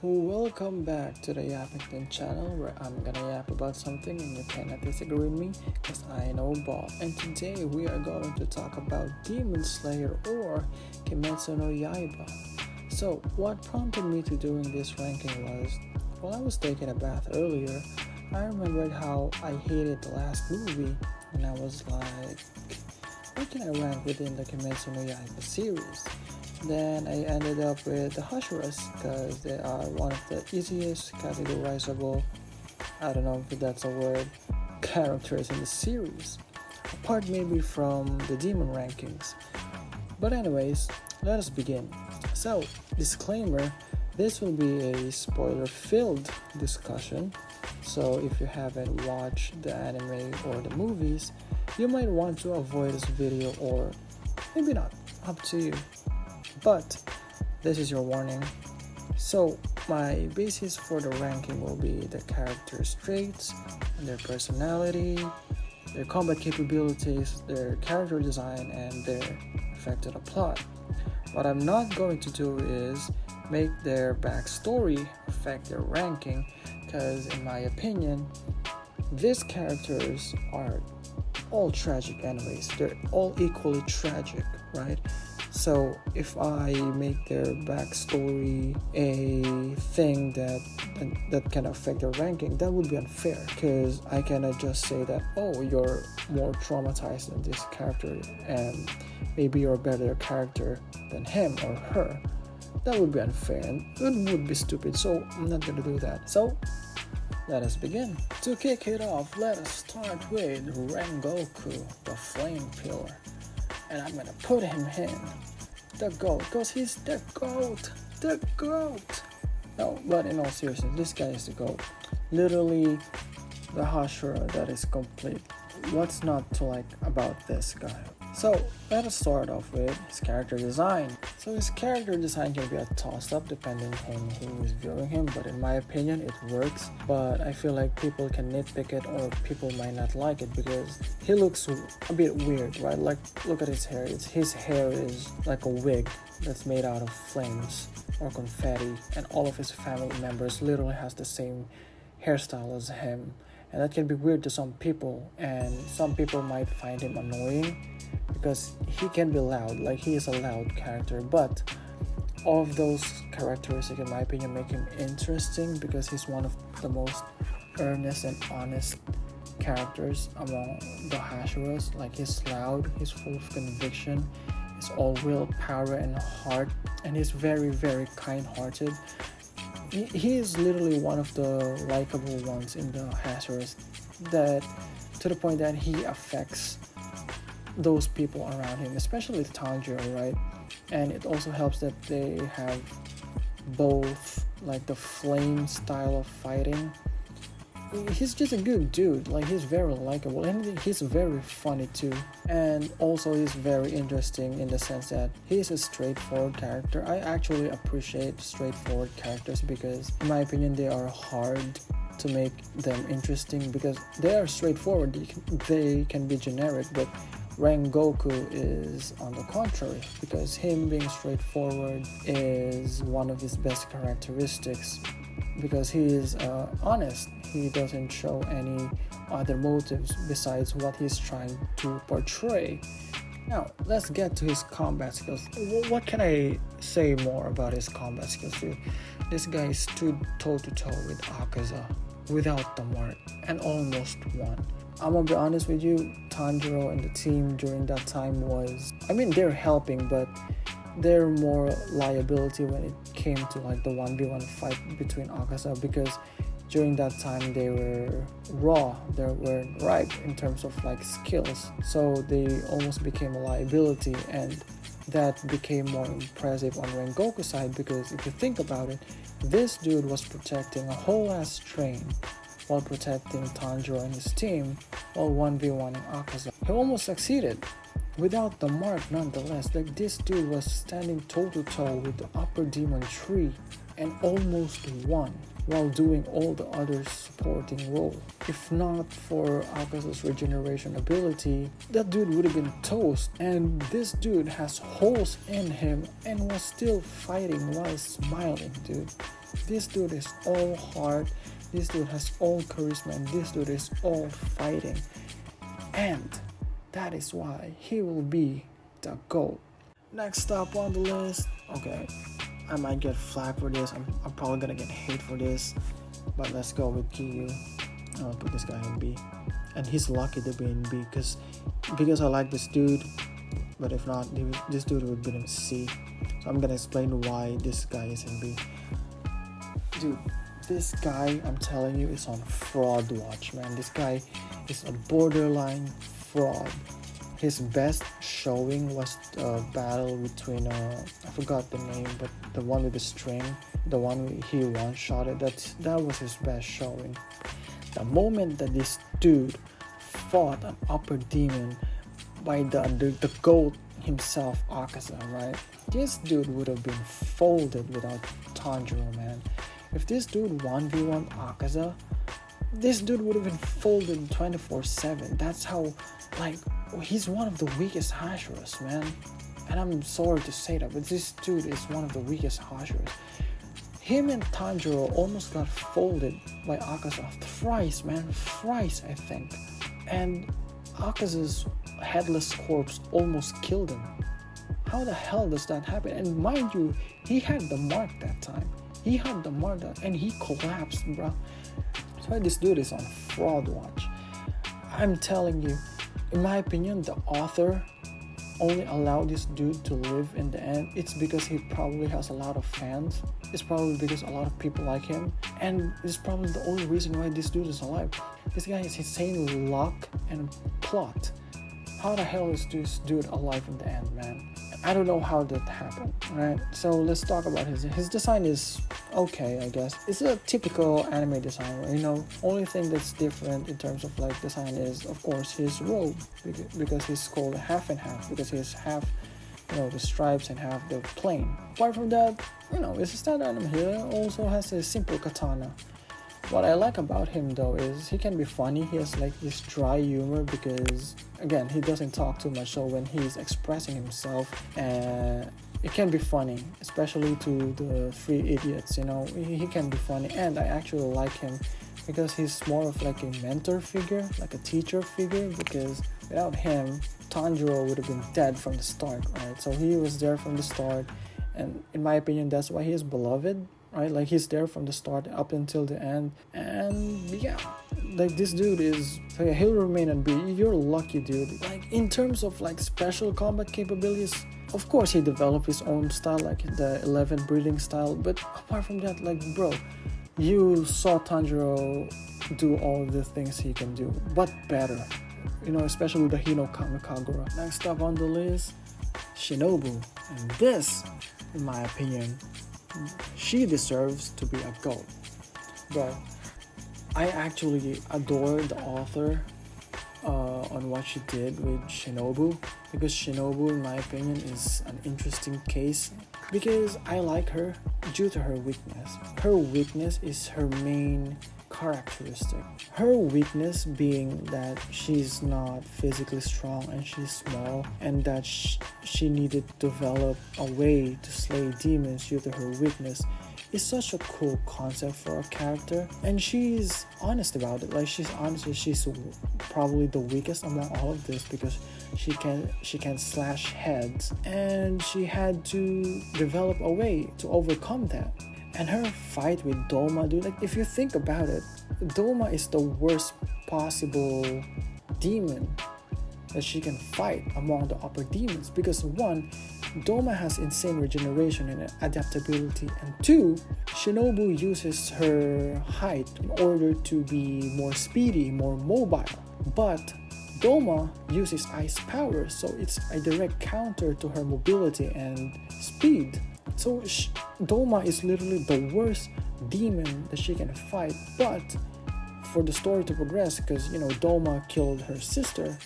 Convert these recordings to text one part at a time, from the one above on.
Welcome back to the Yappington channel where I'm gonna yap about something and you cannot disagree with me because I know ball. And today we are going to talk about Demon Slayer or Kimetsu no Yaiba. So what prompted me to doing this ranking was, while I was taking a bath earlier, I remembered how I hated the last movie and I was like, what can I rank within the Kimetsu no Yaiba series? Then I ended up with the Hashiras because they are one of the easiest categorizable, I don't know if that's a word, characters in the series, apart maybe from the demon rankings. But anyways, let us begin. So, disclaimer, this will be a spoiler-filled discussion, so if you haven't watched the anime or the movies, you might want to avoid this video or maybe not, up to you. But this is your warning. So my basis for the ranking will be the characters' traits and their personality, their combat capabilities, their character design, and their effect on the plot. What I'm not going to do is make their backstory affect their ranking, because in my opinion, these characters are all tragic anyways. They're all equally tragic, right? So if I make their backstory a thing that can affect their ranking, that would be unfair, because I cannot just say that, oh, you're more traumatized than this character and maybe you're a better character than him or her. That would be unfair and it would be stupid, so I'm not gonna do that. So let us begin. To kick it off, let us start with Rengoku, the Flame Pillar. And I'm gonna put him in the GOAT, because he's the GOAT. No, but in all seriousness, this guy is the GOAT. Literally the Hashira that is complete. What's not to like about this guy? So let us start off with his character design. So his character design can be a toss-up depending on who is viewing him, but in my opinion it works. But I feel like people can nitpick it or people might not like it because he looks a bit weird, right? Like, look at his hair. His hair is like a wig that's made out of flames or confetti, and all of his family members literally has the same hairstyle as him. And that can be weird to some people, and some people might find him annoying because he can be loud, like he is a loud character. But all of those characteristics, in my opinion, make him interesting because he's one of the most earnest and honest characters among the Hashiras. Like, he's loud, he's full of conviction, he's all willpower and heart, and he's very, very kind-hearted. He is literally one of the likable ones in the Hashiras, that to the point that he affects those people around him, especially Tanjiro, right? And it also helps that they have both like the flame style of fighting. He's just a good dude. Like, he's very likable and he's very funny too, and also he's very interesting in the sense that he's a straightforward character. I actually appreciate straightforward characters because in my opinion they are hard to make them interesting because they are straightforward. They can be generic, but Rengoku is on the contrary, because him being straightforward is one of his best characteristics, because he is honest. He doesn't show any other motives besides what he's trying to portray. Now, let's get to his combat skills. What can I say more about his combat skills? This guy stood toe-to-toe with Akaza without the mark and almost won. I'm gonna be honest with you, Tanjiro and the team during that time they're helping, but they're more liability when it came to like the 1v1 fight between Akaza, because during that time they were raw, they were ripe in terms of like skills, so they almost became a liability, and that became more impressive on Rengoku's side, because if you think about it, this dude was protecting a whole ass train while protecting Tanjiro and his team while 1v1ing Akaza. He almost succeeded, without the mark nonetheless. Like this dude was standing toe to toe with the upper demon tree and almost won while doing all the other supporting role. If not for Akaza's regeneration ability, that dude would have been toast. And this dude has holes in him and was still fighting while smiling, dude. This dude is all heart, this dude has all charisma, and this dude is all fighting. And that is why he will be the GOAT. Next up on the list, okay, I might get flack for this. I'm probably gonna get hate for this, but let's go with Kiryu. I'll put this guy in B, and he's lucky to be in B because I like this dude. But if not, this dude would be in C. So I'm gonna explain why this guy is in B. Dude, this guy, I'm telling you, is on fraud watch, man. This guy is a borderline fraud. His best showing was a battle between I forgot the name, but the one with the string, the one he one-shotted. That was his best showing. The moment that this dude fought an upper demon by the GOAT himself, Akaza, right? This dude would have been folded without Tanjiro, man. If this dude 1v1 Akaza, this dude would have been folded 24/7. That's how, like, he's one of the weakest Hashiras, man. And I'm sorry to say that, but this dude is one of the weakest Hashiras. Him and Tanjiro almost got folded by Akaza thrice, man. Thrice, I think. And Akaza's headless corpse almost killed him. How the hell does that happen? And mind you, he had the mark that time. He had the mark and he collapsed, bro. So this dude is on fraud watch. I'm telling you, in my opinion, the author only allowed this dude to live in the end. It's because he probably has a lot of fans. It's probably because a lot of people like him. And it's probably the only reason why this dude is alive. This guy is insane with luck and plot. How the hell is this dude alive in the end, man? I don't know how that happened, right? So let's talk about his design is okay, I guess. It's a typical anime design, you know. Only thing that's different in terms of like design is, of course, his robe, because he's called half and half, because he's half, you know, the stripes and half the plain. Apart from that, you know, it's a standard anime here. Also has a simple katana. What I like about him though is he can be funny. He has like this dry humor because, again, he doesn't talk too much, so when he's expressing himself, it can be funny, especially to the three idiots, you know. He can be funny, and I actually like him because he's more of like a mentor figure, like a teacher figure, because without him, Tanjiro would have been dead from the start, right? So he was there from the start, and in my opinion, that's why he is beloved, right? Like he's there from the start up until the end. And yeah, like this dude is, he'll remain on B. You're lucky, dude. Like in terms of like special combat capabilities, of course he developed his own style, like the 11 breathing style, but apart from that, like, bro, you saw Tanjiro do all the things he can do, but better, you know, especially with the Hino Kamikagura. Next up on the list, Shinobu. And this, in my opinion, she deserves to be a GOAT. But I actually adore the author on what she did with Shinobu, because Shinobu, in my opinion, is an interesting case because I like her due to her weakness. Her weakness is her main characteristic. Her weakness being that she's not physically strong and she's small, and that she needed to develop a way to slay demons due to her weakness. Is such a cool concept for a character, and she's honest about it. Like she's honest that she's probably the weakest among all of this because she can slash heads, and she had to develop a way to overcome that. And her fight with Doma, dude, like if you think about it, Doma is the worst possible demon that she can fight among the upper demons, because one, Doma has insane regeneration and adaptability, and two, Shinobu uses her height in order to be more speedy, more mobile, but Doma uses ice power, so it's a direct counter to her mobility and speed. So Doma is literally the worst demon that she can fight. But for the story to progress, because, you know, Doma killed her sister,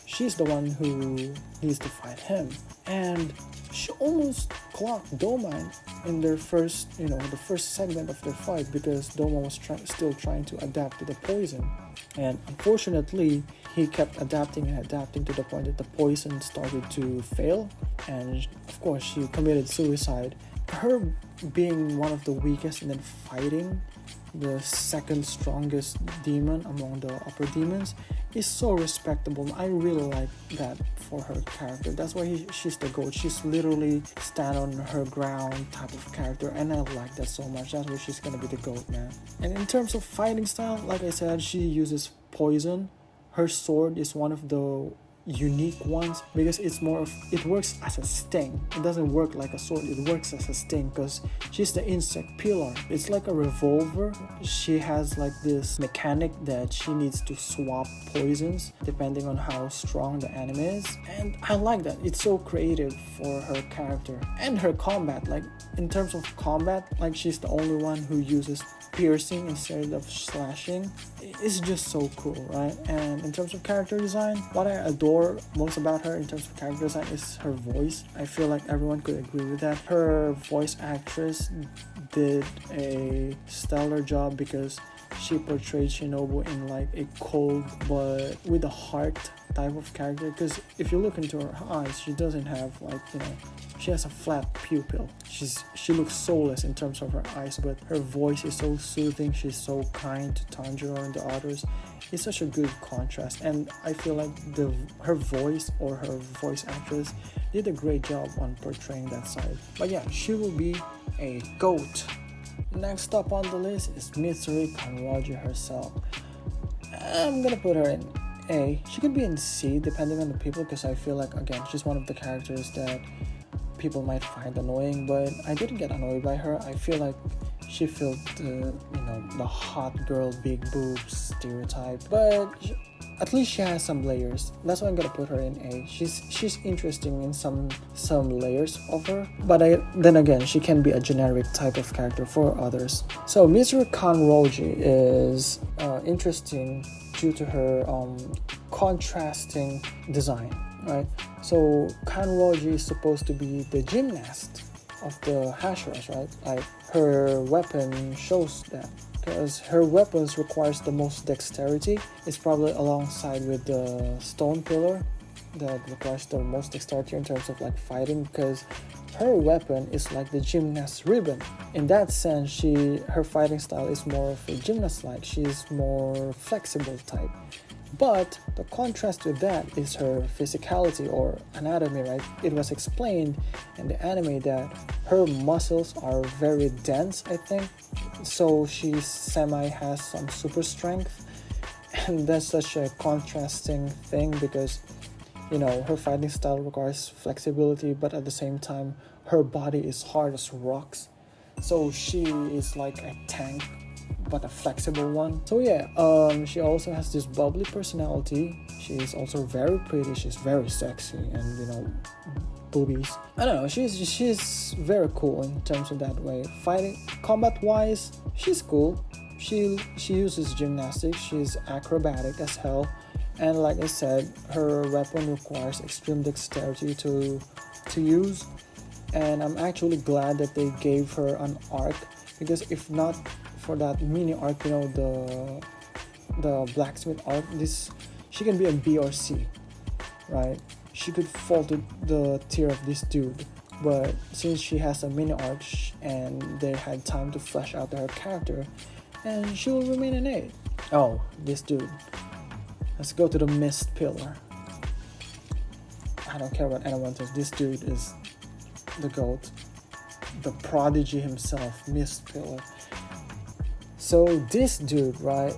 she's the one who needs to fight him. And she almost clocked Doma in their first, the first segment of their fight, because Doma was still trying to adapt to the poison. And unfortunately, he kept adapting and adapting to the point that the poison started to fail. And of course, she committed suicide. Her being one of the weakest and then fighting the second strongest demon among the upper demons is so respectable. I really like that for her character. That's why she's the GOAT. She's literally stand on her ground type of character, and I like that so much. That's why she's gonna be the GOAT, man. And in terms of fighting style, like I said, she uses poison. Her sword is one of the unique ones because it works as a sting. It doesn't work like a sword, it works as a sting because she's the insect pillar. It's like a revolver. She has like this mechanic that she needs to swap poisons depending on how strong the enemy is, and I like that. It's so creative for her character. And her combat, like in terms of combat, like she's the only one who uses piercing instead of slashing. It's just so cool, right? And in terms of character design, what I adore most about her in terms of character design is her voice. I feel like everyone could agree with that. Her voice actress did a stellar job because she portrayed Shinobu in like a cold but with a heart type of character. Because if you look into her eyes, she doesn't have like, she has a flat pupil. She looks soulless in terms of her eyes, but her voice is so soothing. She's so kind to Tanjiro and the others. It's such a good contrast, and I feel like her voice or her voice actress did a great job on portraying that side. But yeah, she will be a GOAT. Next up on the list is Mitsuri Kanroji herself. I'm gonna put her in A. She could be in C depending on the people, because I feel like, again, she's one of the characters that people might find annoying, but I didn't get annoyed by her. I feel like she filled the hot girl, big boobs stereotype, but at least she has some layers. That's why I'm gonna put her in A. She's interesting in some layers of her, but then again, she can be a generic type of character for others. So Mitsuru Kanroji is interesting due to her contrasting design, right? So Kanroji is supposed to be the gymnast of the Hashiras, right? Like her weapon shows that, because her weapons requires the most dexterity. It's probably alongside with the stone pillar that requires the most dexterity in terms of like fighting, because her weapon is like the gymnast ribbon. In that sense, her fighting style is more of a gymnast-like. She's more flexible type. But the contrast with that is her physicality or anatomy, right? It was explained in the anime that her muscles are very dense, I think. So she has some super strength. And that's such a contrasting thing because, her fighting style requires flexibility, but at the same time, her body is hard as rocks. So she is like a tank, but a flexible one. So yeah, she also has this bubbly personality. She's also very pretty. She's very sexy, and boobies. I don't know. She's very cool in terms of that way. Fighting combat wise, she's cool. She uses gymnastics. She's acrobatic as hell, and like I said, her weapon requires extreme dexterity to use. And I'm actually glad that they gave her an arc, because if not for that mini arc, the blacksmith arc, she can be a B or C, right? She could fall to the tier of this dude, but since she has a mini arc and they had time to flesh out her character, and she will remain an A. Oh, this dude. Let's go to the mist pillar. I don't care what anyone says. This dude is the GOAT, the prodigy himself, mist pillar. So this dude, right?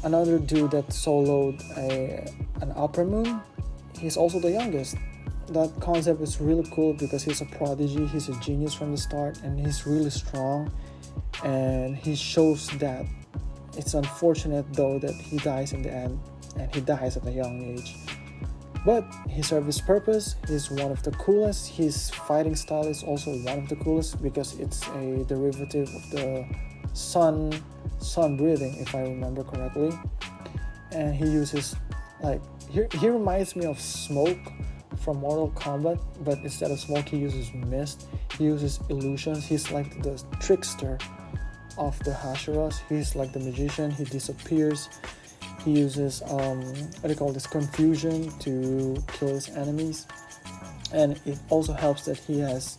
Another dude that soloed an upper moon. He's also the youngest. That concept is really cool because he's a prodigy. He's a genius from the start, and he's really strong. And he shows that. It's unfortunate though that he dies in the end, and he dies at a young age. But he served his purpose. He's one of the coolest. His fighting style is also one of the coolest because it's a derivative of the sun breathing, if I remember correctly. And he uses Like he reminds me of Smoke from Mortal Kombat, but instead of smoke he uses mist, he uses illusions. He's like the trickster of the Hashiras. He's like the magician. He disappears. He uses what do you call this, confusion to kill his enemies. And it also helps that he has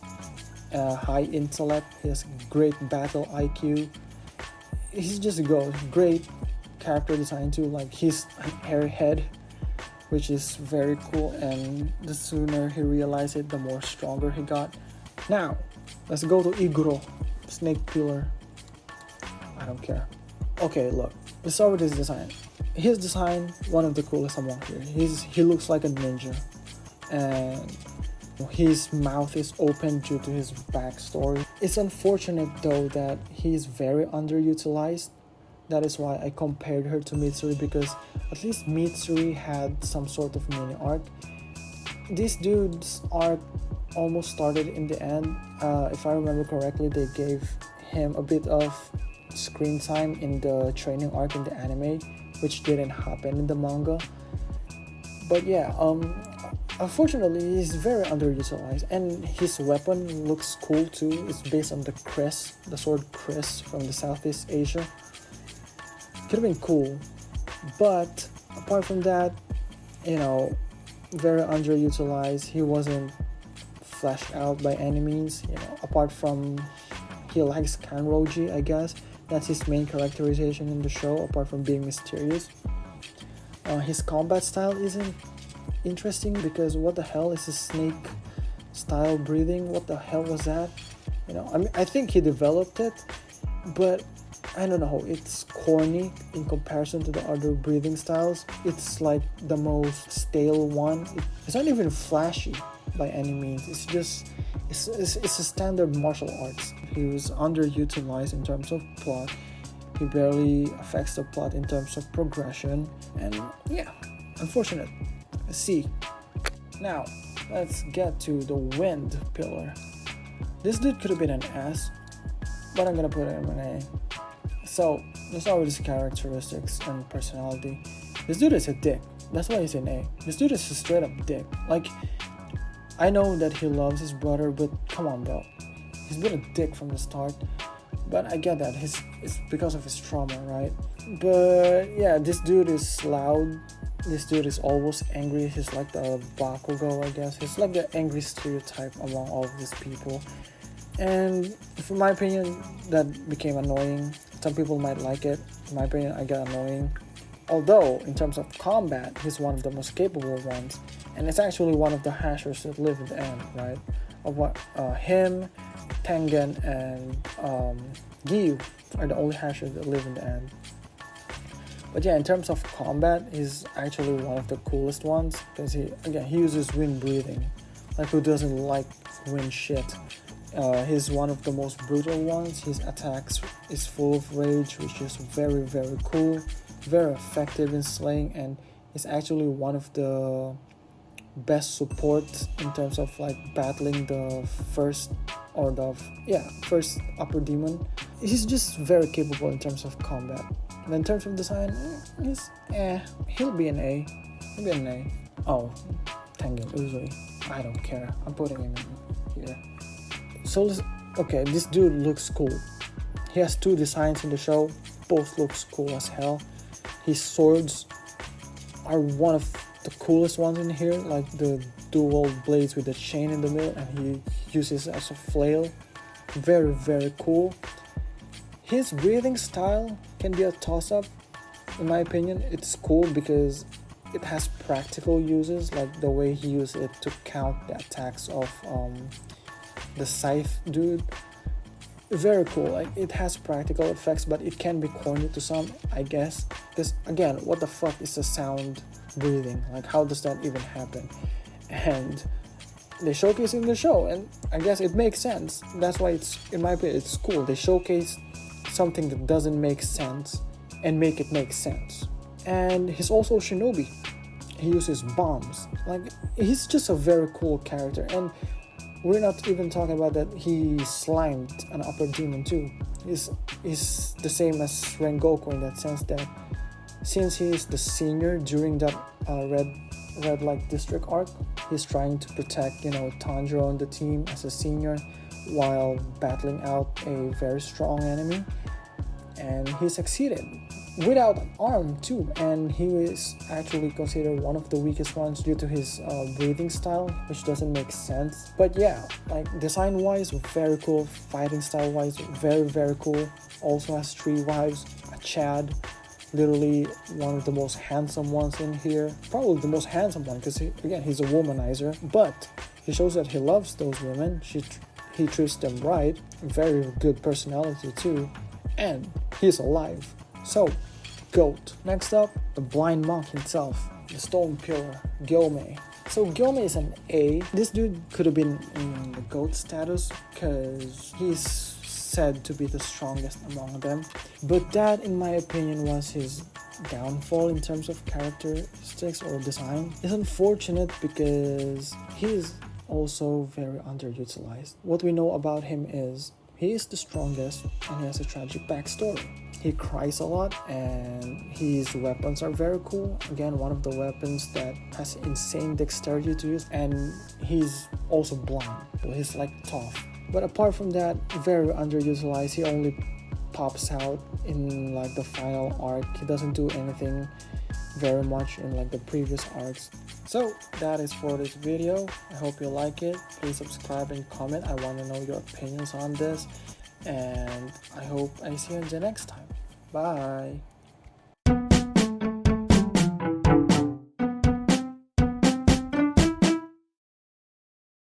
high intellect. He has great battle IQ. He's just a great character design too. Like he's an airhead, which is very cool, and the sooner he realized it, the more stronger he got. Now, let's go to Iguro, Snake Pillar. I don't care. Okay, look, let's start with his design. His design, one of the coolest among here. He looks like a ninja, and his mouth is open due to his backstory. It's unfortunate though that he's very underutilized. That is why I compared her to Mitsuri, because at least Mitsuri had some sort of mini arc. This dude's arc almost started in the end. If I remember correctly, they gave him a bit of screen time in the training arc in the anime, which didn't happen in the manga. But yeah, unfortunately, he's very underutilized, and his weapon looks cool too. It's based on the crest, the sword crest from the Southeast Asia. Could have been cool, but apart from that, very underutilized. He wasn't fleshed out by any means. Apart from he likes Kanroji, I guess that's his main characterization in the show. Apart from being mysterious, his combat style isn't interesting, because what the hell is a snake style breathing? What the hell was that? I think he developed it, but I don't know, it's corny in comparison to the other breathing styles. It's like the most stale one. It's not even flashy by any means. It's just it's a standard martial arts. He was underutilized in terms of plot. He barely affects the plot in terms of progression, and yeah, unfortunate. Let's see. Now let's get to the Wind Pillar. This dude could have been an ass, but I'm gonna put him in A. So let's start with his characteristics and personality. This dude is a dick. That's why he's an A. This dude is a straight up dick. Like, I know that he loves his brother, but come on, bro. He's been a dick from the start. But I get that. It's because of his trauma, right? But yeah, this dude is loud. This dude is always angry. He's like the Bakugo, I guess. He's like the angry stereotype among all of these people. And for my opinion, that became annoying. Some people might like it. In my opinion, I get annoying. Although, in terms of combat, he's one of the most capable ones. And it's actually one of the Hashers that live in the end, right? Him, Tengen, and Giyu are the only Hashers that live in the end. But yeah, in terms of combat, he's actually one of the coolest ones. Because he uses wind breathing. Like, who doesn't like wind shit? He's one of the most brutal ones. His attacks is full of rage, which is very, very cool, very effective in slaying, and is actually one of the best support in terms of like battling the first upper demon. He's just very capable in terms of combat. And in terms of design, he'll be an A. He'll be an A. Oh, Tengen Uzui. I don't care. I'm putting him in here. So, okay, this dude looks cool. He has two designs in the show. Both looks cool as hell. His swords are one of the coolest ones in here. Like the dual blades with the chain in the middle. And he uses it as a flail. Very, very cool. His breathing style can be a toss-up. In my opinion, it's cool because it has practical uses. Like the way he used it to count the attacks of the scythe dude. Very cool. Like, it has practical effects, but it can be corny to some, I guess, because again, what the fuck is the sound breathing? Like, how does that even happen? And they showcase it in the show, and I guess it makes sense. That's why it's, in my opinion, it's cool. They showcase something that doesn't make sense and make it make sense. And he's also shinobi. He uses bombs. Like, he's just a very cool character. And we're not even talking about that he slimed an upper demon too. He's the same as Rengoku in that sense that since he is the senior during that red light district arc. He's trying to protect, Tanjiro and the team as a senior while battling out a very strong enemy, and he succeeded without an arm too, and he is actually considered one of the weakest ones due to his breathing style, which doesn't make sense. But yeah, like design wise, very cool. Fighting style wise, very cool. Also has 3 wives, a Chad, literally one of the most handsome ones in here, probably the most handsome one, because again, he's a womanizer, but he shows that he loves those women. He treats them right. Very good personality too, and he's alive. So, GOAT. Next up, the blind monk himself, the stone pillar, Gyomei. So Gyomei is an A. This dude could have been in the GOAT status because he's said to be the strongest among them. But that, in my opinion, was his downfall in terms of characteristics or design. It's unfortunate because he's also very underutilized. What we know about him is he is the strongest and he has a tragic backstory. He cries a lot and his weapons are very cool. Again, one of the weapons that has insane dexterity to use, and he's also blind, so he's like tough. But apart from that, very underutilized. He only pops out in like the final arc. He doesn't do anything very much in like the previous arcs. So that is for this video. I hope you like it. Please subscribe and comment. I want to know your opinions on this, and I hope I see you in the next time. Bye.